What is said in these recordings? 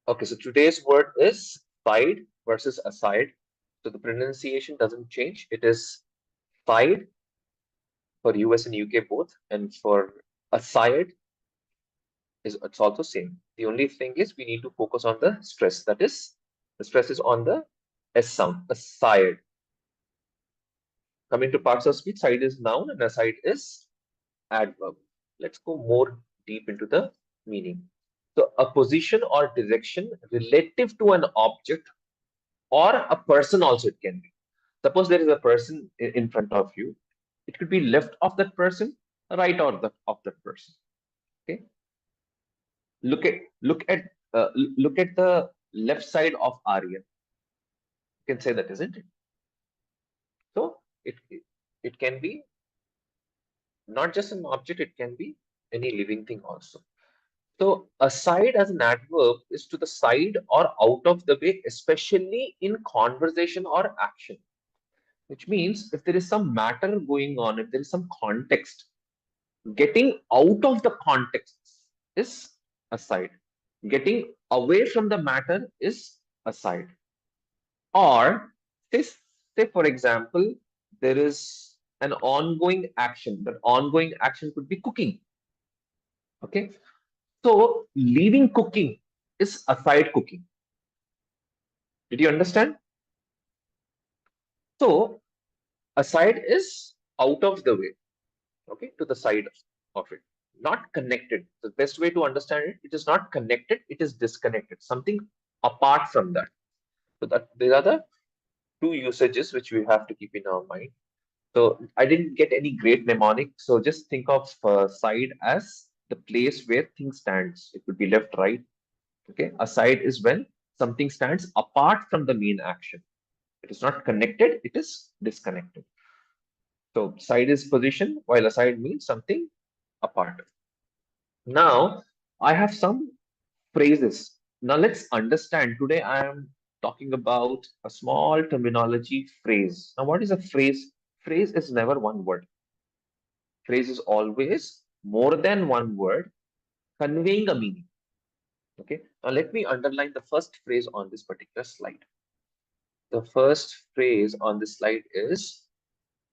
Okay, so today's word is side versus aside. So the pronunciation doesn't change. It is side for US and UK both, and for aside is it's also same. The only thing is we need to focus on the stress. That is, the stress is on the S sound, aside. Coming to parts of speech, side is noun and aside is adverb. Let's go more deep into the meaning. So a position or direction relative to an object or a person also it can be. Suppose there is a person in front of you. It could be left of that person, right of that person. Okay. Look at the left side of Arya. You can say that, isn't it? So it can be not just an object, it can be any living thing also. So aside as an adverb is to the side or out of the way, especially in conversation or action. Which means if there is some matter going on, if there is some context, getting out of the context is aside. Getting away from the matter is aside. Or say for example, there is an ongoing action. That ongoing action could be cooking. Okay. So leaving cooking is aside cooking. Did you understand? So aside is out of the way, okay, to the side of it, not connected. The best way to understand it, it is not connected, it is disconnected, something apart from that. So that there are the two usages which we have to keep in our mind. So I didn't get any great mnemonic. So just think of side as the place where things stands. It could be left, right. Okay. Aside is when something stands apart from the main action. It is not connected. It is disconnected. So side is position, while aside means something apart. Now I have some phrases. Now let's understand. Today I am talking about a small terminology phrase. Now what is a phrase? Phrase is never one word. Phrase is always more than one word conveying a meaning. Okay. Now let me underline the first phrase on this particular slide. The first phrase on this slide is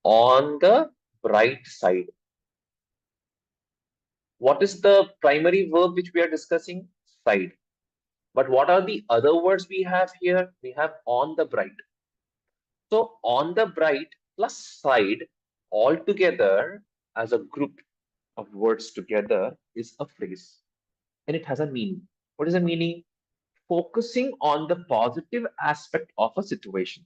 on the bright side. What is the primary verb which we are discussing? Side. But what are the other words we have here? We have on the bright. So on the bright plus side all together as a group of words together is a phrase. And it has a meaning. What is the meaning? Focusing on the positive aspect of a situation.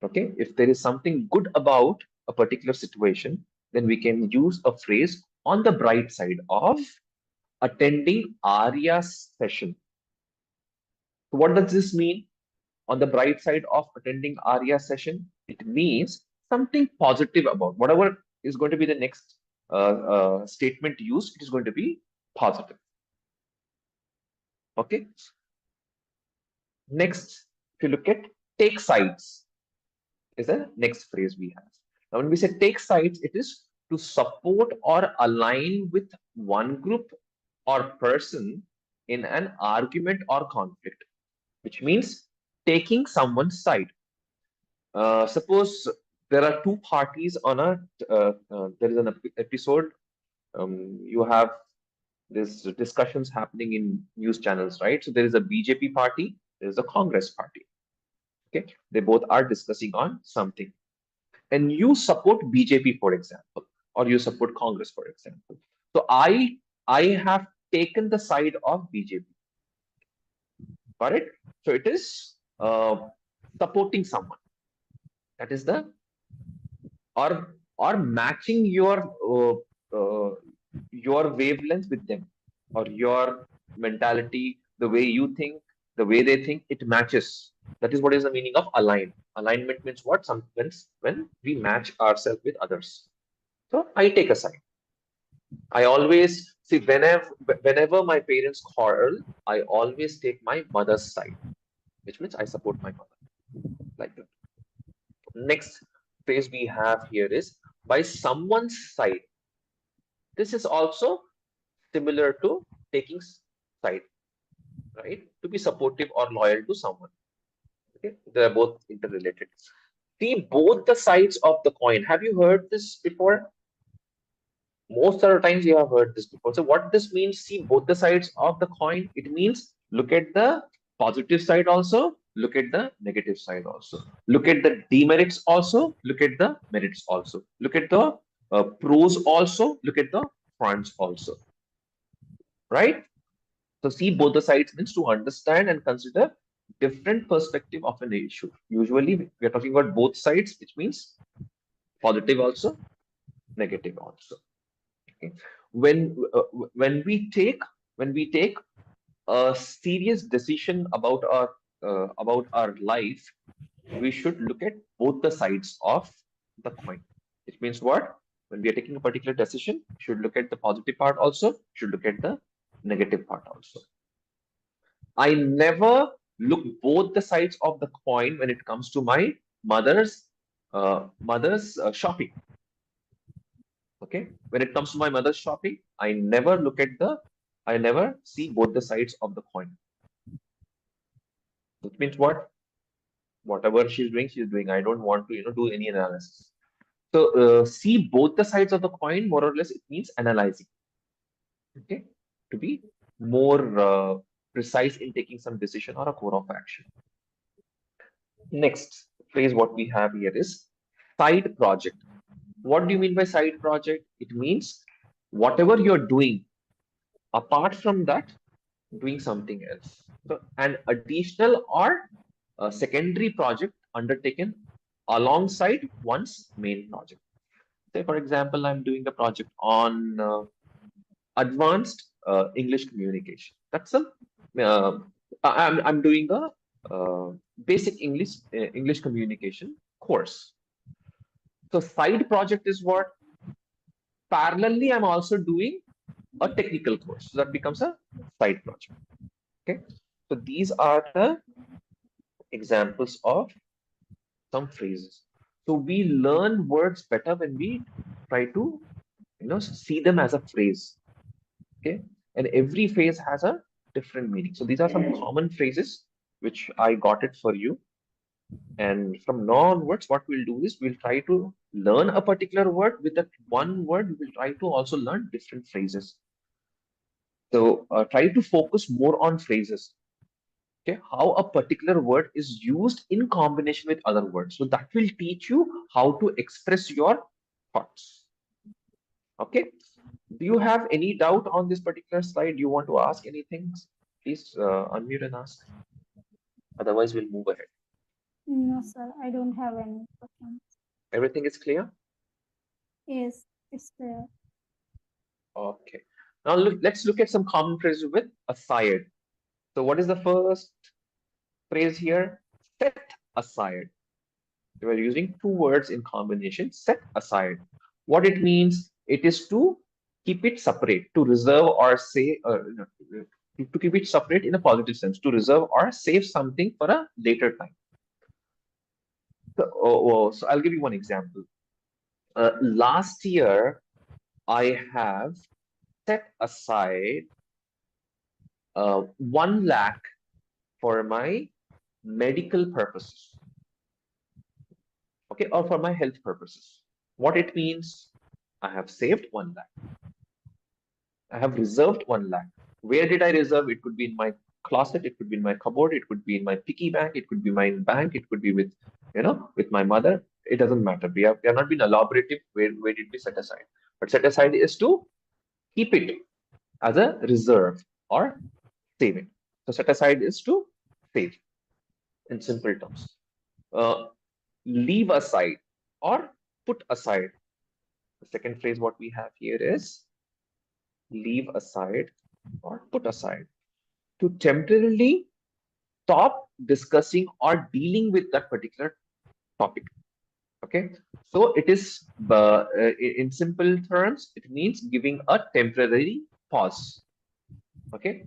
Okay. If there is something good about a particular situation, then we can use a phrase on the bright side of attending Arya's session. So what does this mean? On the bright side of attending Arya's session, it means something positive about whatever is going to be the next statement used. It is going to be positive. Okay. Next, if you look at take sides, is the next phrase we have. Now, when we say take sides, it is to support or align with one group or person in an argument or conflict, which means taking someone's side. Suppose there are two parties on there is an episode. You have this discussions happening in news channels, right? So there is a BJP party, there is a Congress party. Okay, they both are discussing on something, and you support BJP, for example, or you support Congress, for example. So I have taken the side of BJP. Got it? So it is supporting someone. That is the or matching uh, your wavelength with them, or your mentality, the way you think, the way they think, it matches. That is what is the meaning of align. Alignment means what? Some when we match ourselves with others. So I take a side. I always see whenever my parents quarrel, I always take my mother's side, which means I support my mother. Like that. Next phrase we have here is by someone's side. This is also similar to taking side. right? To be supportive or loyal to someone. Okay, they're both interrelated. See both the sides of the coin. Have you heard this before? Most of the times you have heard this before. So what this means, see both the sides of the coin. It means look at the positive side also, look at the negative side also. Look at the demerits also, look at the merits also. Look at the pros also, look at the cons also, right? So see both the sides means to understand and consider different perspective of an issue. Usually we are talking about both sides, which means positive also, negative also. Okay. When we take a serious decision about our life, we should look at both the sides of the coin. It means what? When we are taking a particular decision, we should look at the positive part also, should look at the negative part also. I never look both the sides of the coin when it comes to my mother's shopping. Okay, when it comes to my mother's shopping, I never see both the sides of the coin. That means what? Whatever she's doing. I don't want to, do any analysis. So see both the sides of the coin, more or less, it means analyzing. Okay, to be more precise in taking some decision or a core of action. Next phrase, what we have here is side project. What do you mean by side project? It means whatever you're doing, apart from that, doing something else. So an additional or a secondary project undertaken alongside one's main project. Say, for example, I'm doing a project on advanced English communication. Uh, I'm doing a basic English communication course. So side project is what? Parallelly, I'm also doing a technical course. So that becomes a side project. Okay. So these are the examples of some phrases. So we learn words better when we try to, see them as a phrase. Okay. And every phrase has a different meaning. So these are some common phrases which I got it for you. And from now onwards, what we'll do is we'll try to learn a particular word. With that one word, we will try to also learn different phrases. So try to focus more on phrases. Okay, how a particular word is used in combination with other words. So that will teach you how to express your thoughts. Okay. Do you have any doubt on this particular slide? You want to ask anything? Please unmute and ask. Otherwise, we'll move ahead. No, sir, I don't have any questions. Everything is clear? Yes, it's clear. Okay. Now let's look at some common phrases with aside. So what is the first phrase here? Set aside. We are using two words in combination, set aside. What it means, it is to keep it separate, to reserve or say, no, to keep it separate in a positive sense, to reserve or save something for a later time. So I'll give you one example. Last year, I have set aside 1 lakh for my medical purposes, okay, or for my health purposes. What it means, I have saved 1 lakh. I have reserved 1 lakh. Where did I reserve? It could be in my closet, it could be in my cupboard, it could be in my piggy bank, it could be my bank, it could be with my mother. It doesn't matter. We have not been elaborative where did we set aside. But set aside is to keep it as a reserve or save it. So set aside is to save in simple terms. Uh, leave aside or put aside. The second phrase what we have here is leave aside or put aside. To temporarily stop discussing or dealing with that particular topic. Okay, so it is in simple terms, it means giving a temporary pause. Okay,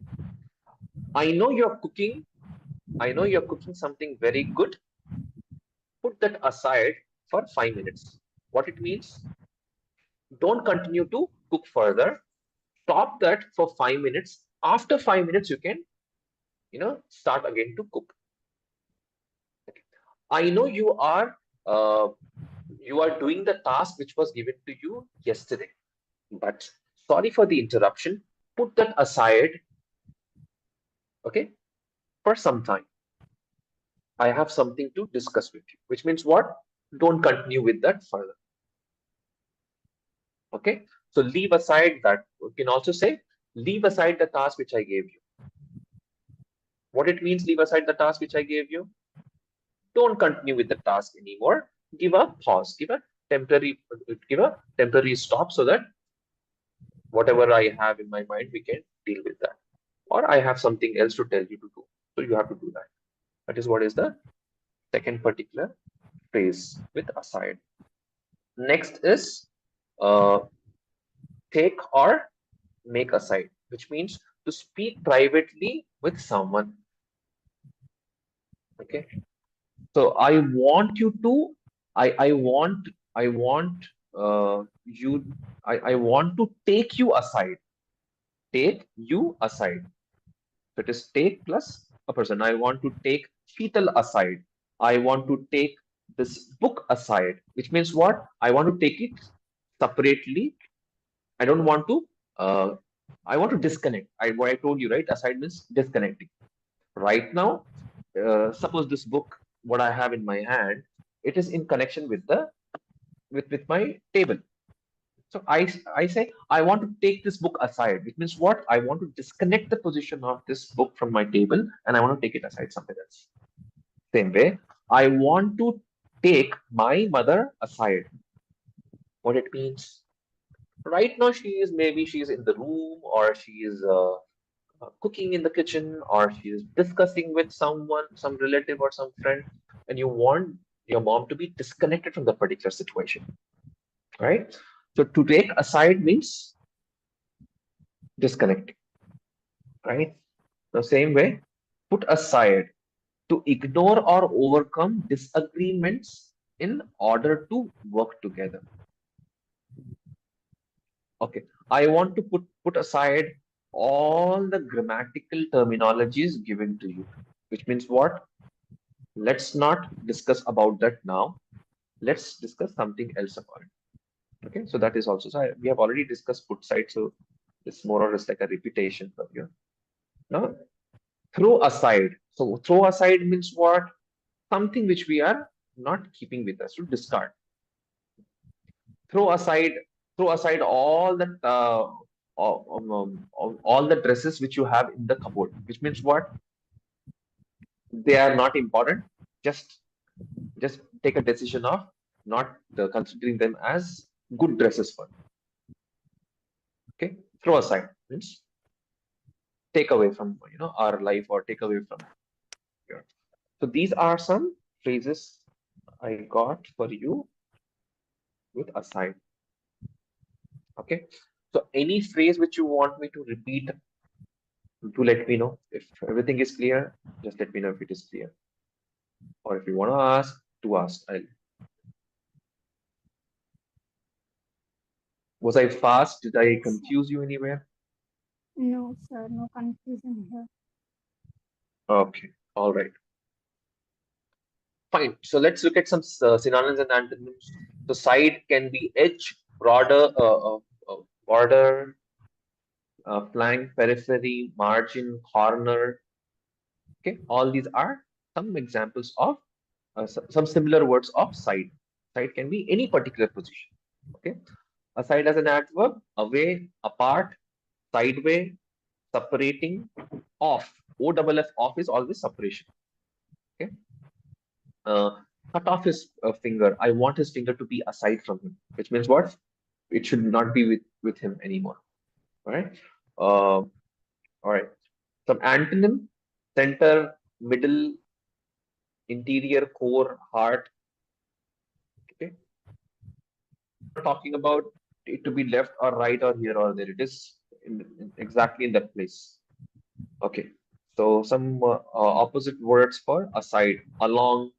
I know you're cooking. I know you're cooking something very good. Put that aside for 5 minutes. What it means? Don't continue to cook further. Stop that for 5 minutes. After 5 minutes, you can start again to cook. Okay. I know uh, you are doing the task which was given to you yesterday, but sorry for the interruption. Put that aside, okay, for some time. I have something to discuss with you, which means what? Don't continue with that further. Okay. So leave aside that. You can also say, leave aside the task which I gave you. What it means, leave aside the task which I gave you? Don't continue with the task anymore. Give a pause, temporary, give a temporary stop so that whatever I have in my mind, we can deal with that. Or I have something else to tell you to do. So you have to do that. That is what is the second particular phrase with aside. Next is uh, take or make aside, which means to speak privately with someone. Okay. So I want you, I want to take you aside. Take you aside. So it is take plus a person. I want to take Sheetal aside. I want to take this book aside, which means what? I want to take it separately. I don't want to, uh, I want to disconnect. What I told you, right? Aside means disconnecting. Right now, suppose this book, what I have in my hand, it is in connection with with my table. So I say I want to take this book aside, which means what? I want to disconnect the position of this book from my table and I want to take it aside somewhere else. Same way, I want to take my mother aside. What it means? Right now, she's in the room or she is cooking in the kitchen or she is discussing with someone, some relative or some friend, and you want your mom to be disconnected from the particular situation, right? So to take aside means disconnecting, right? The same way, put aside to ignore or overcome disagreements in order to work together. Okay, I want to put aside all the grammatical terminologies given to you, which means what? Let's not discuss about that now. Let's discuss something else about it. Okay, so that is also, we have already discussed put side, so it's more or less like a repetition from here. Now, throw aside. So throw aside means what? Something which we are not keeping with us to discard. Throw aside, throw aside all the all the dresses which you have in the cupboard, which means what? They are not important. Just just take a decision of not considering them as good dresses for you. Okay, throw aside means take away from our life or take away from here. So these are some phrases I got for you with aside. Okay, so any phrase which you want me to repeat, do let me know. If everything is clear, just let me know if it is clear, or if you want to ask, to ask. Was I fast? Did I Yes, sir. confuse you anywhere? No, sir. No confusion here. Okay, all right. Fine. So let's look at some synonyms and antonyms. So side can be edge, border, flank, periphery, margin, corner. Okay, all these are some examples of some similar words of side. Side can be any particular position. Okay, aside as an adverb, away, apart, sideway, separating, off. Off is always separation. Okay, uh, cut off his finger. I want his finger to be aside from him, which means what? It should not be with him anymore. All right. All right. Some antonym: center, middle, interior, core, heart. Okay. I'm not talking about it to be left or right or here or there. It is exactly in that place. Okay. So some opposite words for aside: along,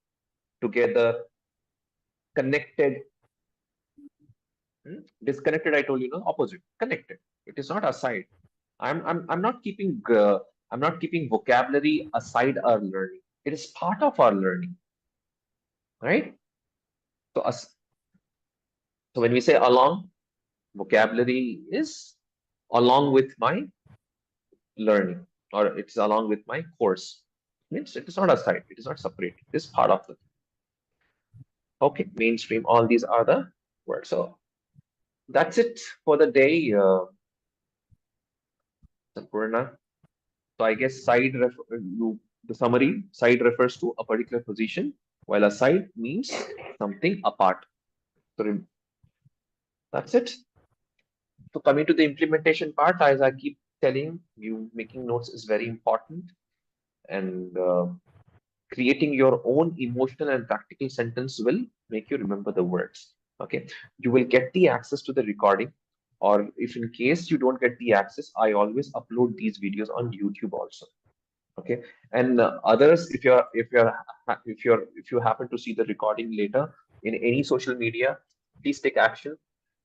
together, connected. Disconnected, I told you, no, opposite. Connected. It is not aside. I'm not keeping I'm not keeping vocabulary aside our learning. It is part of our learning, right? So, so when we say along, vocabulary is along with my learning, or it's along with my course. Means it is not aside, it is not separate, it is part of the, okay, mainstream, all these are the words. So that's it for the day, Sampurna. So I guess the summary, side refers to a particular position, while aside means something apart. So that's it. So coming to the implementation part, as I keep telling you, making notes is very important, and creating your own emotional and practical sentence will make you remember the words. Okay, you will get the access to the recording, or if in case you don't get the access, I always upload these videos on YouTube also. Okay, and others, if you happen to see the recording later in any social media, please take action.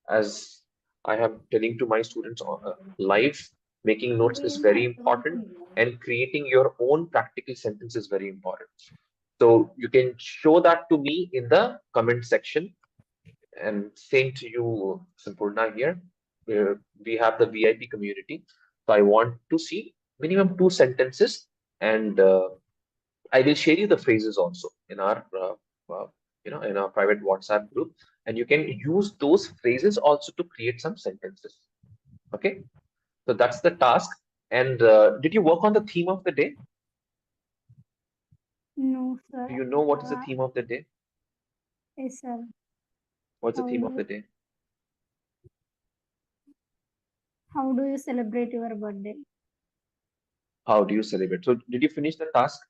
As I am telling to my students live, making notes is very important, and creating your own practical sentence is very important. So you can show that to me in the comment section. And same to you, Sampurna here. We have the VIP community. So I want to see minimum two sentences, and I will share you the phrases also in our in our private WhatsApp group, and you can use those phrases also to create some sentences. Okay, so that's the task. And did you work on the theme of the day? No, sir. Do you know what is the theme of the day? Yes, sir. What's the How theme do of you, the day? how do you celebrate your birthday? How do you celebrate? So did you finish the task?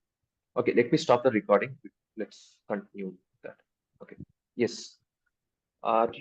Okay, let me stop the recording. Let's continue that. Okay. Yes. Do